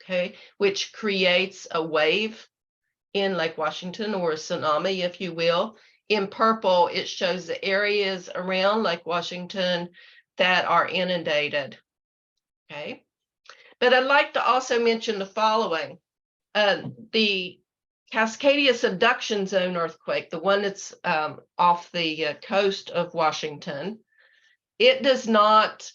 okay, which creates a wave in Lake Washington, or a tsunami, if you will. In purple, it shows the areas around Lake Washington that are inundated, okay? But I'd like to also mention the following. The Cascadia subduction zone earthquake, the one that's off the coast of Washington, it does not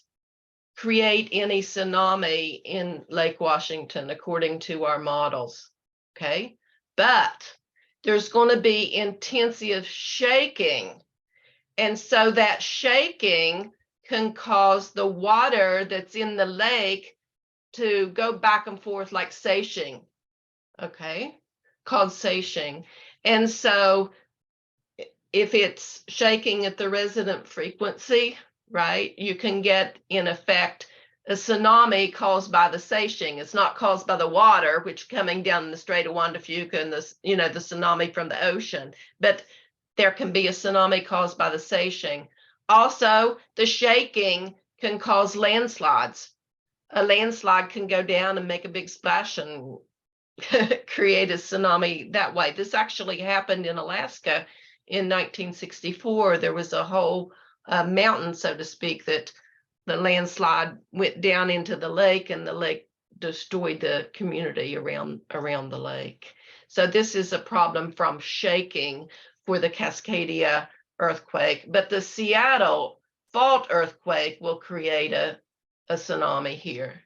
create any tsunami in Lake Washington, according to our models, okay? But there's going to be intensive shaking. And so that shaking can cause the water that's in the lake to go back and forth like seiching, okay, called seiching. And so if it's shaking at the resonant frequency, right, you can get, in effect, a tsunami caused by the seiching. It's not caused by the water, which coming down the Strait of Juan de Fuca and the, you know, the tsunami from the ocean, but there can be a tsunami caused by the seiching. Also, the shaking can cause landslides. A landslide can go down and make a big splash and create a tsunami that way. This actually happened in Alaska in 1964. There was a whole mountain, so to speak, that the landslide went down into the lake, and the lake destroyed the community around the lake. So this is a problem from shaking for the Cascadia earthquake, but the Seattle fault earthquake will create a tsunami here.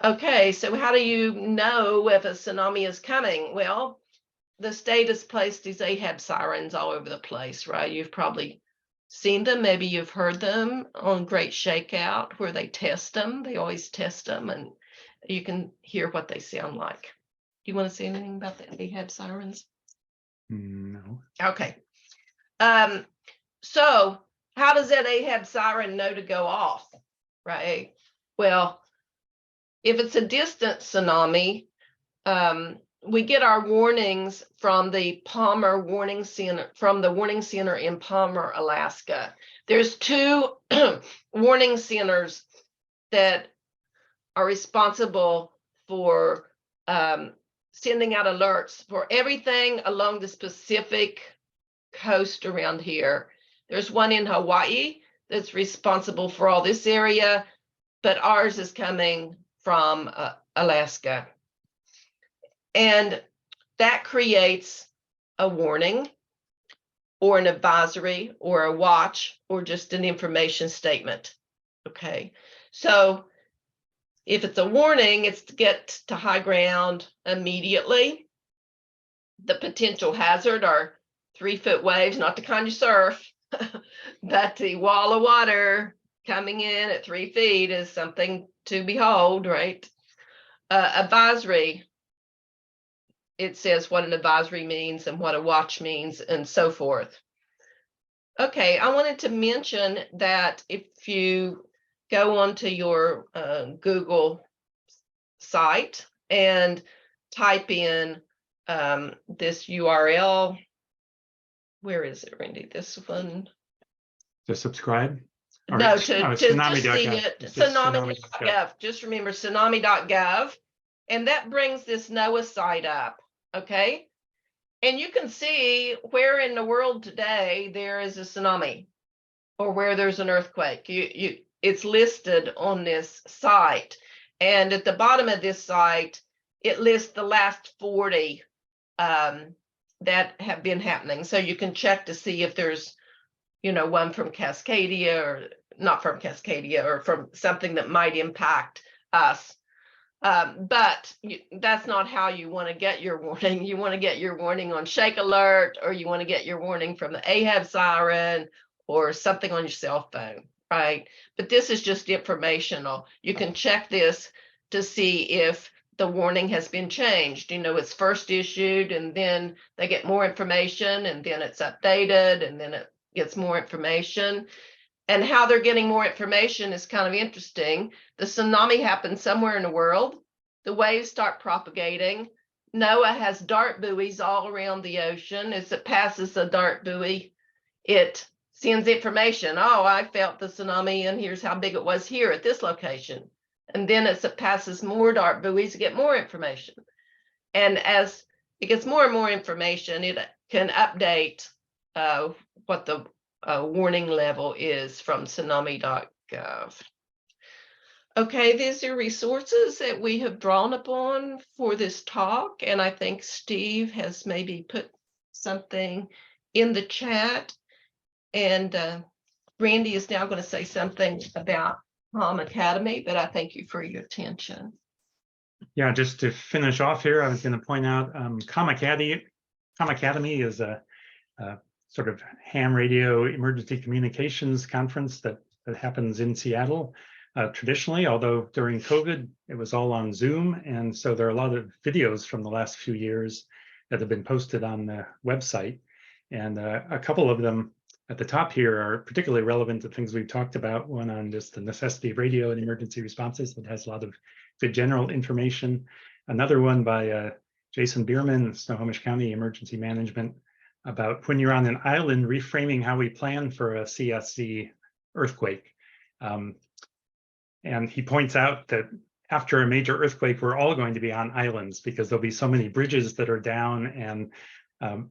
Okay, so how do you know if a tsunami is coming? Well, the state has placed these AHAB sirens all over the place, right? You've probably seen them, maybe you've heard them on Great Shakeout where they test them. They always test them, and you can hear what they sound like. Do you want to say anything about the AHAB sirens? No. Okay. So how does that AHAB siren know to go off, right? Well, if it's a distant tsunami, we get our warnings from the Palmer Warning Center, from the Warning Center in Palmer, Alaska. There's two warning centers that are responsible for sending out alerts for everything along the Pacific coast around here. There's one in Hawaii that's responsible for all this area, but ours is coming from Alaska. And that creates a warning. or an advisory, or a watch, or just an information statement. Okay, so if it's a warning, it's to get to high ground immediately. The potential hazard are 3-foot waves, not the kind you surf, but the wall of water coming in at 3 feet is something to behold, right? Advisory, it says what an advisory means and what a watch means and so forth. Okay, I wanted to mention that if you go onto your Google site and type in this URL, where is it, Randy? This one? To subscribe? Or- No, oh, to it's just tsunami.gov. see it, It's just tsunami.gov. Just remember tsunami.gov. And that brings this NOAA site up, okay? And you can see where in the world today there is a tsunami or where there's an earthquake. It's listed on this site. And at the bottom of this site, it lists the last 40 that have been happening. So you can check to see if there's, you know, one from Cascadia or not from Cascadia or from something that might impact us. But that's not how you want to get your warning. You want to get your warning on Shake Alert, or you want to get your warning from the AHAB siren or something on your cell phone, right? But this is just informational. You can check this to see if the warning has been changed. You know, it's first issued and then they get more information and then it's updated and then it gets more information. And how they're getting more information is kind of interesting. The tsunami happens somewhere in the world. The waves start propagating. NOAA has dart buoys all around the ocean. As it passes a dart buoy, it sends information. Oh, I felt the tsunami and here's how big it was here at this location. And then as it passes more dart buoys, you get more information. And as it gets more and more information, it can update what the warning level is from tsunami.gov. Okay, these are resources that we have drawn upon for this talk, and I think Steve has maybe put something in the chat, and Randy is now going to say something about Palm Academy, but I thank you for your attention. Yeah, just to finish off here, I was going to point out Palm Academy is a sort of ham radio emergency communications conference that happens in Seattle traditionally, although during COVID, it was all on Zoom. And so there are a lot of videos from the last few years that have been posted on the website. And a couple of them at the top here are particularly relevant to things we've talked about. One on just the necessity of radio and emergency responses that has a lot of good general information. Another one by Jason Bierman, Snohomish County Emergency Management, about when you're on an island, reframing how we plan for a CSC earthquake. And he points out that after a major earthquake, we're all going to be on islands because there'll be so many bridges that are down and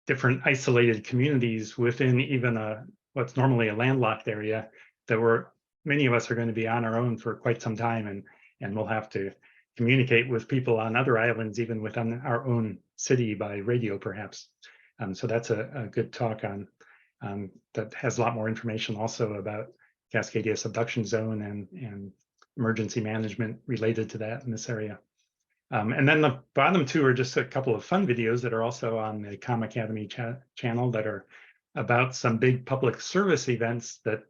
different isolated communities within even what's normally a landlocked area that many of us are going to be on our own for quite some time, and we'll have to communicate with people on other islands, even within our own city by radio, perhaps. So that's a good talk on that has a lot more information also about Cascadia subduction zone and emergency management related to that in this area. And then the bottom two are just a couple of fun videos that are also on the Palm Academy channel that are about some big public service events that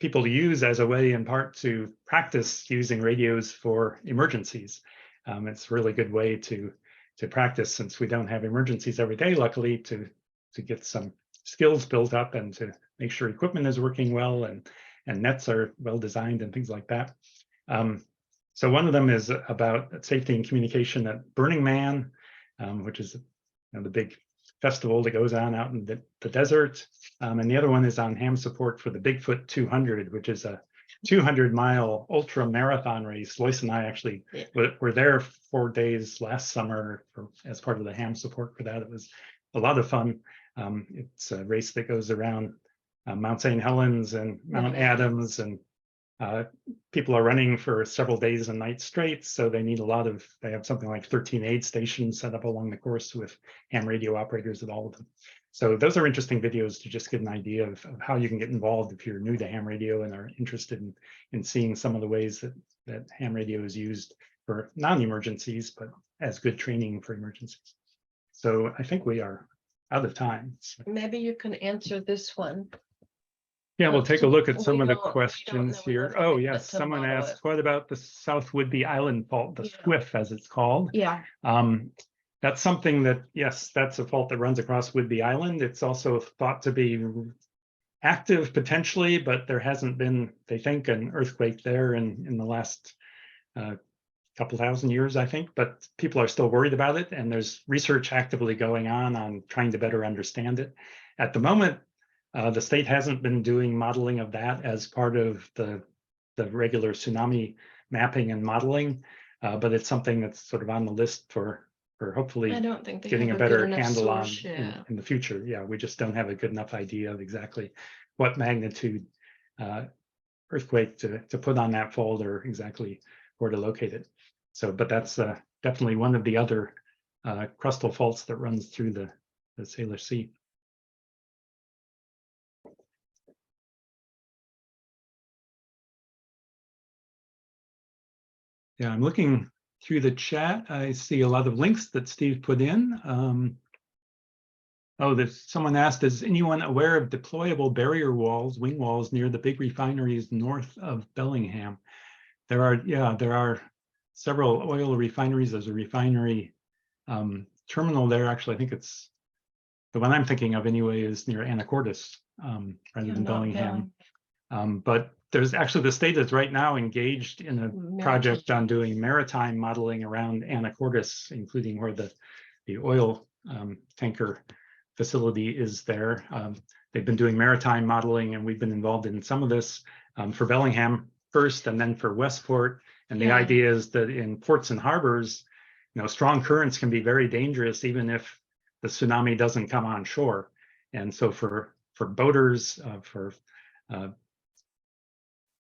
people use as a way in part to practice using radios for emergencies. It's a really good way to practice, since we don't have emergencies every day, luckily, to get some skills built up and to make sure equipment is working well and nets are well designed and things like that. So one of them is about safety and communication at Burning Man, which is the big festival that goes on out in the desert. And the other one is on ham support for the Bigfoot 200, which is a 200-mile ultra marathon race. Lois and I actually were there 4 days last summer as part of the ham support for that. It was a lot of fun. It's a race that goes around Mount St. Helens and Mount Adams and People are running for several days and nights straight, so they need they have something like 13 aid stations set up along the course with ham radio operators at all of them. So those are interesting videos to just get an idea of how you can get involved if you're new to ham radio and are interested in seeing some of the ways that ham radio is used for non-emergencies, but as good training for emergencies. So I think we are out of time. Maybe you can answer this one. Yeah, we'll take a look at We some of the don't questions know here. enough Oh, about yes, it to someone model asked, it. what about the South Whidbey Island fault, the Yeah. SWIFT as it's called? Yeah, That's something that, yes, that's a fault that runs across Whidbey Island. It's also thought to be active potentially, but there hasn't been, they think, an earthquake there in the last couple thousand years, I think, but people are still worried about it. And there's research actively going on trying to better understand it. At the moment, the state hasn't been doing modeling of that as part of the regular tsunami mapping and modeling, but it's something that's sort of on the list for hopefully I don't think they getting have a better good enough handle on source yet. in the future. Yeah, we just don't have a good enough idea of exactly what magnitude earthquake to put on that fault or exactly where to locate it. So, but that's definitely one of the other crustal faults that runs through the Salish Sea. Yeah, I'm looking through the chat. I see a lot of links that Steve put in. Oh, there's someone asked, is anyone aware of deployable barrier walls, wing walls near the big refineries north of Bellingham? There are several oil refineries. There's a refinery terminal there. Actually, I think it's the one I'm thinking of anyway is near Anacortes rather than Bellingham. But there's actually the state is right now engaged in a project on doing maritime modeling around Anacortes, including where the oil tanker facility is there. They've been doing maritime modeling, and we've been involved in some of this for Bellingham first, and then for Westport. And the idea is that in ports and harbors, strong currents can be very dangerous, even if the tsunami doesn't come on shore. And so for boaters, for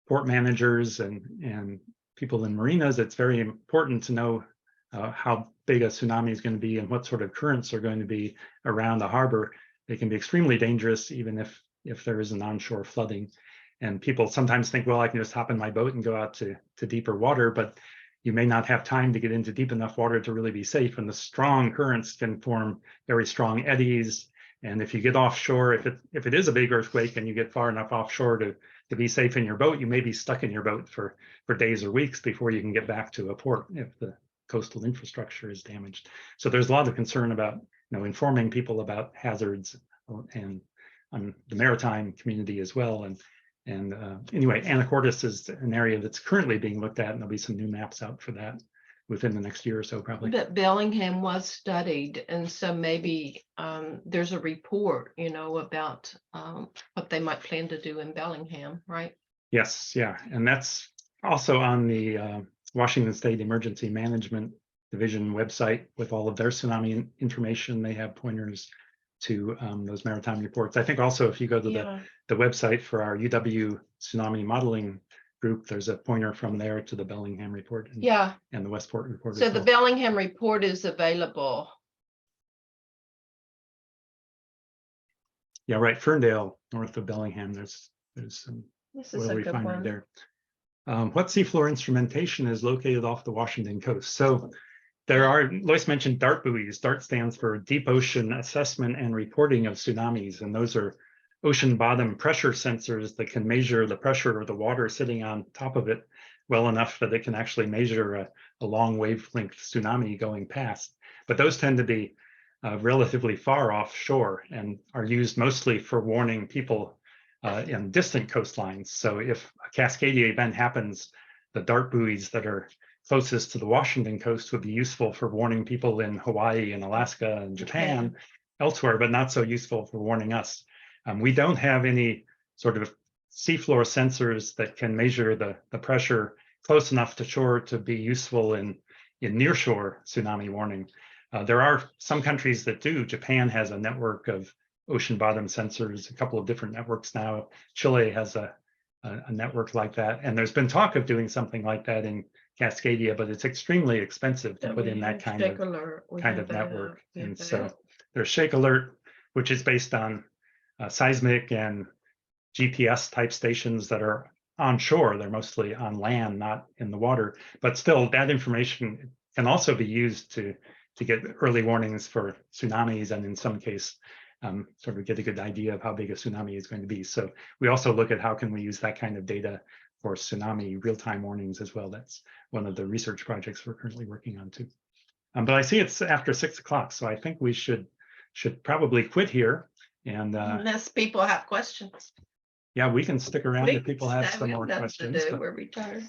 port managers and people in marinas, it's very important to know how big a tsunami is going to be and what sort of currents are going to be around the harbor. They can be extremely dangerous, even if there is an onshore flooding. And people sometimes think, well, I can just hop in my boat and go out to deeper water, but you may not have time to get into deep enough water to really be safe. And the strong currents can form very strong eddies. And if you get offshore, if it is a big earthquake and you get far enough offshore to be safe in your boat, you may be stuck in your boat for days or weeks before you can get back to a port if the coastal infrastructure is damaged. So there's a lot of concern about informing people about hazards and the maritime community as well. And anyway, Anacortes is an area that's currently being looked at, and there'll be some new maps out for that within the next year or so, probably. But Bellingham was studied, and so maybe there's a report, about what they might plan to do in Bellingham, right? Yes, yeah, and that's also on the Washington State Emergency Management Division website with all of their tsunami information. They have pointers to those maritime reports. I think also if you go to the website for our UW tsunami modeling group, there's a pointer from there to the Bellingham report and the Westport report. So the Bellingham report is available. Yeah, right. Ferndale, north of Bellingham, there's some oil refinery there. What seafloor instrumentation is located off the Washington coast? So there are, Lois mentioned DART buoys. DART stands for Deep Ocean Assessment and Reporting of Tsunamis. And those are ocean bottom pressure sensors that can measure the pressure of the water sitting on top of it well enough that it can actually measure a long wavelength tsunami going past. But those tend to be relatively far offshore and are used mostly for warning people in distant coastlines. So if a Cascadia event happens, the DART buoys that are closest to the Washington coast would be useful for warning people in Hawaii and Alaska and Japan, elsewhere, but not so useful for warning us. We don't have any sort of seafloor sensors that can measure the pressure close enough to shore to be useful in nearshore tsunami warning. There are some countries that do. Japan has a network of ocean bottom sensors, a couple of different networks now. Chile has a a network like that. And there's been talk of doing something like that in Cascadia, but it's extremely expensive to put in that kind of network. And so there's Shake Alert, which is based on seismic and GPS type stations that are on shore. They're mostly on land, not in the water, but still that information can also be used to get early warnings for tsunamis, and in some case sort of get a good idea of how big a tsunami is going to be. So we also look at how can we use that kind of data for tsunami real-time warnings as well. That's one of the research projects we're currently working on too. But I see it's after 6 o'clock, so I think we should probably quit here. And unless people have questions. yeah, we can stick around if people have some more nothing questions. to do. But... We're retired.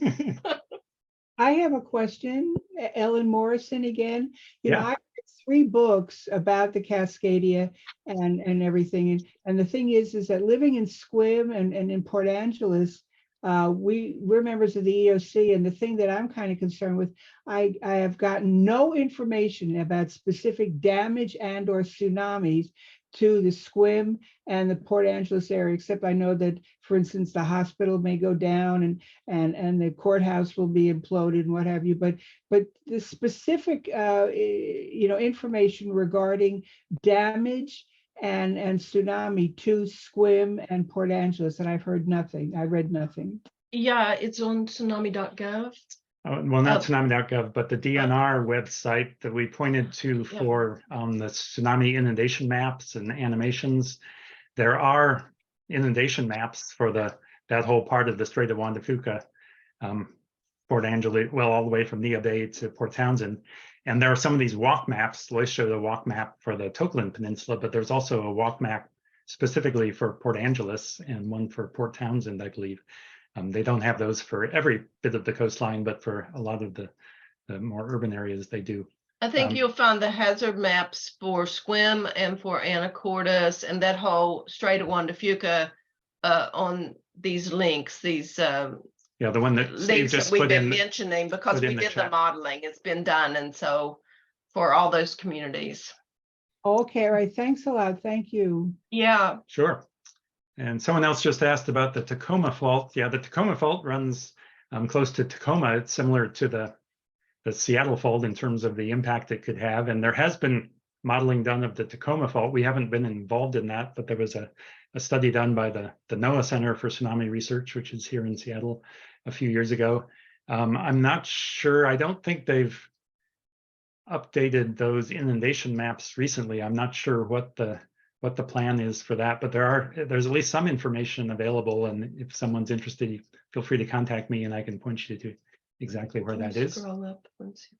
I have a question, Ellen Morrison again. You know, Yeah. I read 3 books about the Cascadia and everything. And the thing is that living in Sequim and in Port Angeles, we're members of the EOC, and the thing that I'm kind of concerned with, I have gotten no information about specific damage and or tsunamis to the Sequim and the Port Angeles area, except I know that, for instance, the hospital may go down and the courthouse will be imploded and what have you. But the specific information regarding damage and tsunami to Sequim and Port Angeles, and I've heard nothing. I read nothing. Yeah, it's on tsunami.gov. Well, not tsunami.gov, but the DNR website that we pointed to for the tsunami inundation maps and animations. There are inundation maps for that whole part of the Strait of Juan de Fuca, Port Angeles, well, all the way from Nia Bay to Port Townsend. And there are some of these walk maps. Let's show the walk map for the Tokeland Peninsula, but there's also a walk map specifically for Port Angeles and one for Port Townsend, I believe. They don't have those for every bit of the coastline, but for a lot of the more urban areas, they do. I think you'll find the hazard maps for Sequim and for Anacortes and that whole Strait of Juan de Fuca on these links, these the one that Steve links just that we've put been in, mentioning, because we did the chat. modeling. It's been done, and so for all those communities. Okay, all right. Thanks a lot. Thank you. Yeah. Sure. And someone else just asked about the Tacoma Fault. Yeah, the Tacoma Fault runs close to Tacoma. It's similar to the Seattle Fault in terms of the impact it could have. And there has been modeling done of the Tacoma Fault. We haven't been involved in that, but there was a study done by the NOAA Center for Tsunami Research, which is here in Seattle, a few years ago. I'm not sure. I don't think they've updated those inundation maps recently. I'm not sure what the plan is for that, but there's at least some information available. And if someone's interested, feel free to contact me and I can point you to exactly where that is. Scroll up and see.